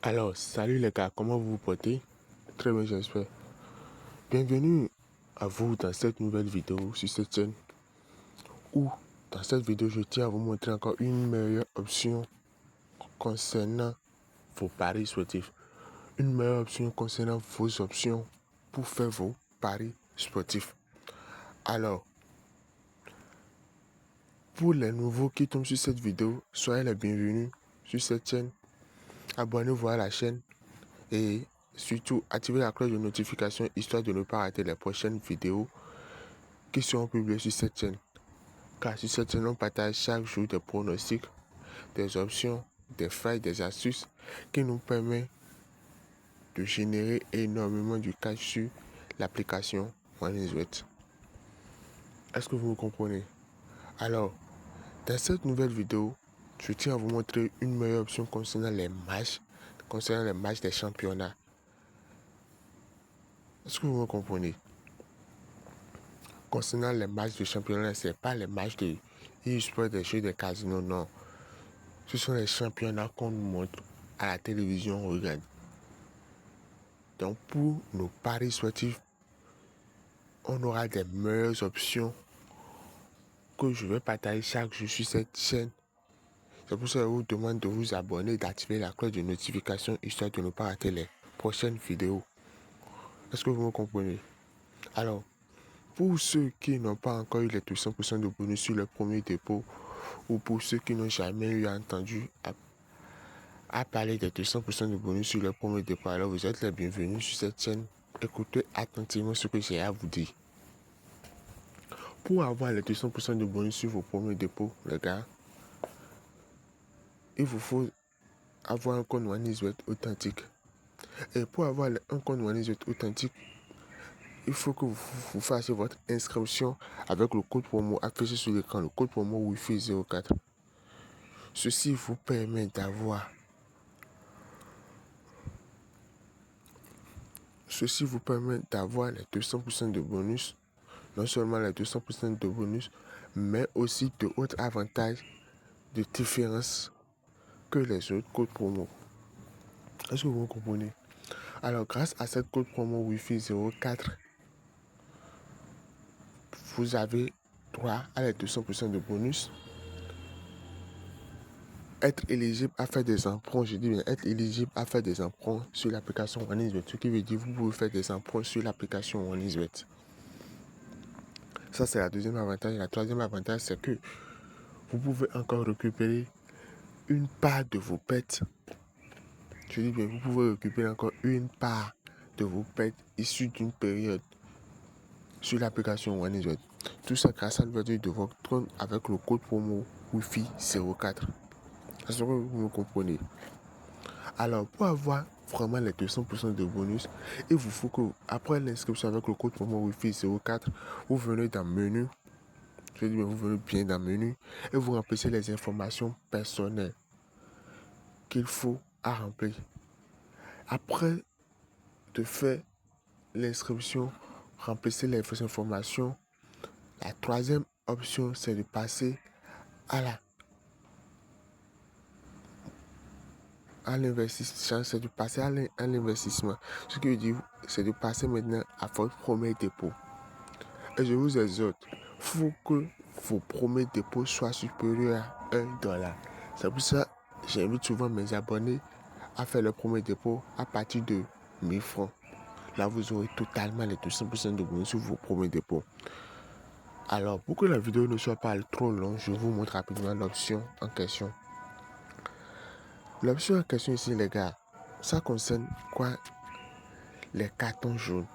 Alors, salut les gars, comment vous vous portez? Très bien, j'espère. Bienvenue à vous dans cette nouvelle vidéo sur cette chaîne où, dans cette vidéo, je tiens à vous montrer encore une meilleure option concernant vos paris sportifs. Une meilleure option concernant vos options pour faire vos paris sportifs. Alors, pour les nouveaux qui tombent sur cette vidéo, soyez les bienvenus sur cette chaîne. Abonnez-vous à la chaîne et surtout activez la cloche de notification histoire de ne pas rater les prochaines vidéos qui seront publiées sur cette chaîne. Car sur cette chaîne, on partage chaque jour des pronostics, des options, des failles, des astuces qui nous permettent de générer énormément du cash sur l'application OneXBet. Est-ce que vous me comprenez? Alors, dans cette nouvelle vidéo, je tiens à vous montrer une meilleure option concernant les matchs des championnats. Est-ce que vous me comprenez? Concernant les matchs de championnat, ce n'est pas les matchs de e-sport, des jeux de casino, non. Ce sont les championnats qu'on nous montre à la télévision, on regarde. Donc pour nos paris sportifs, on aura des meilleures options que je vais partager chaque jour sur cette chaîne. C'est pour ça que je vous demande de vous abonner et d'activer la cloche de notification histoire de ne pas rater les prochaines vidéos. Est-ce que vous me comprenez? Alors, pour ceux qui n'ont pas encore eu les 200% de bonus sur le premier dépôt, ou pour ceux qui n'ont jamais eu entendu à parler des 200% de bonus sur le premier dépôt, alors vous êtes les bienvenus sur cette chaîne. Écoutez attentivement ce que j'ai à vous dire. Pour avoir les 200% de bonus sur vos premiers dépôts, les gars, il vous faut avoir un compte OneXBet authentique. Et pour avoir un compte OneXBet authentique, il faut que vous fassiez votre inscription avec le code promo affiché sur l'écran, le code promo Wi-Fi 04. Ceci vous permet d'avoir les 200% de bonus. Non seulement les 200% de bonus, mais aussi d'autres avantages de différence que les autres codes promo. Est-ce que vous comprenez? Alors, grâce à cette code promo Wi-Fi 04, vous avez droit à les 200% de bonus. Être éligible à faire des emprunts, je dis bien être éligible à faire des emprunts sur l'application OneXBet. Ce qui veut dire que vous pouvez faire des emprunts sur l'application OneXBet. Ça, c'est la deuxième avantage. La troisième avantage, c'est que vous pouvez encore récupérer une part de vos pertes. Je dis bien, vous pouvez récupérer encore une part de vos pertes issues d'une période sur l'application OneXBet. Tout ça grâce à l'ouverture de votre compte avec le code promo Wi-Fi 04. Est-ce que vous me comprenez? Alors, pour avoir vraiment les 200% de bonus, il vous faut que, après l'inscription avec le code promo Wi-Fi 04, vous venez dans le menu. Je dis bien, vous venez bien dans le menu et vous remplissez les informations personnelles qu'il faut à remplir. Après de faire l'inscription, remplissez les informations. La troisième option, c'est de passer à l'investissement. C'est de passer à l'investissement. Ce qui veut dire, c'est de passer maintenant à votre premier dépôt. Et je vous exhorte, il faut que vos premiers dépôts soient supérieurs à $1. C'est pour ça que j'invite souvent mes abonnés à faire le premier dépôt à partir de 1000 francs. Là, vous aurez totalement les 200% de bonus sur vos premiers dépôts. Alors, pour que la vidéo ne soit pas trop longue, je vous montre rapidement l'option en question. L'option en question ici, les gars, ça concerne quoi? Les cartons jaunes.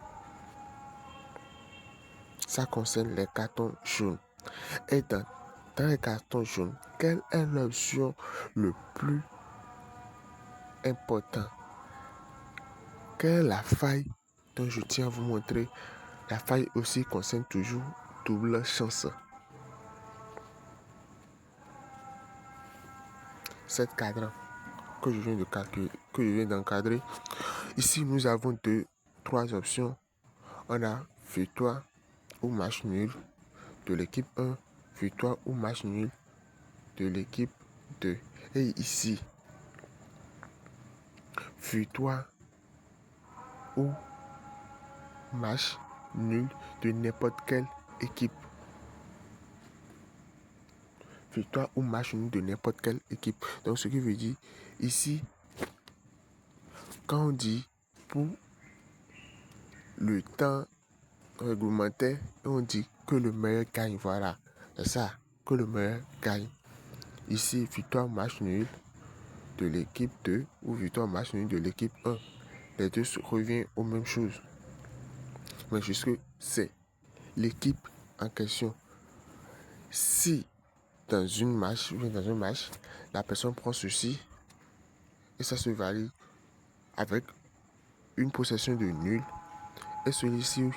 Ça concerne les cartons jaunes. Et dans les cartons jaunes, quelle est l'option le plus important? Quelle est la faille dont je tiens à vous montrer? La faille aussi concerne toujours double chance. Cette cadran que je viens de calculer, que je viens d'encadrer. Ici, nous avons trois options. On a victoire ou match nul de l'équipe 1, victoire ou match nul de l'équipe 2. Et ici, victoire ou match nul de n'importe quelle équipe. Victoire ou match nul de n'importe quelle équipe. Donc, ce qui veut dire, ici, quand on dit pour le temps réglementaire, on dit que le meilleur gagne. Voilà, c'est ça, que le meilleur gagne. Ici, victoire ou match nul de l'équipe 2 ou victoire ou match nul de l'équipe 1. Les deux reviennent aux mêmes choses. Mais jusque c'est l'équipe en question. Si dans un match, la personne prend ceci et ça se valide avec une possession de nul, et celui-ci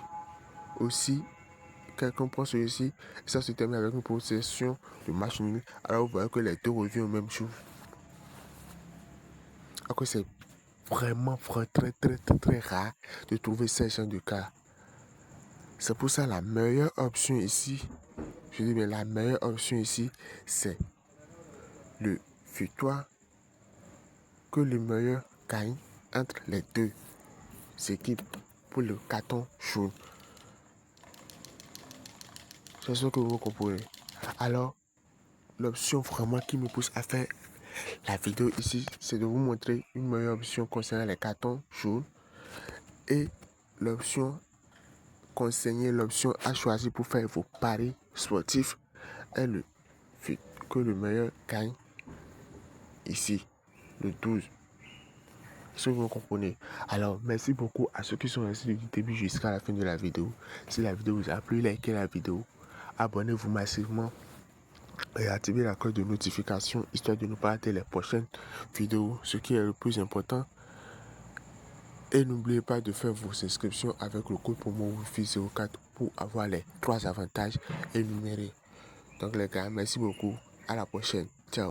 aussi, quelqu'un prend celui-ci et ça se termine avec une possession de match nul, alors vous voyez que les deux reviennent aux mêmes choses. Alors que c'est vraiment très rare de trouver ces genre de cas. C'est pour ça la meilleure option ici, je dis bien la meilleure option ici, c'est le victoire, que le meilleur gagne entre les deux équipes pour le carton jaune. C'est ce que vous comprenez. Alors, l'option vraiment qui me pousse à faire la vidéo ici, c'est de vous montrer une meilleure option concernant les cartons jaunes et l'option l'option à choisir pour faire vos paris sportifs est que le meilleur gagne ici, le 12. Si vous comprenez. Alors, merci beaucoup à ceux qui sont restés du début jusqu'à la fin de la vidéo. Si la vidéo vous a plu, likez la vidéo. Abonnez-vous massivement et activez la cloche de notification histoire de ne pas rater les prochaines vidéos, ce qui est le plus important. Et n'oubliez pas de faire vos inscriptions avec le code promo WIFI04 pour avoir les 3 avantages énumérés. Donc les gars, merci beaucoup. À la prochaine.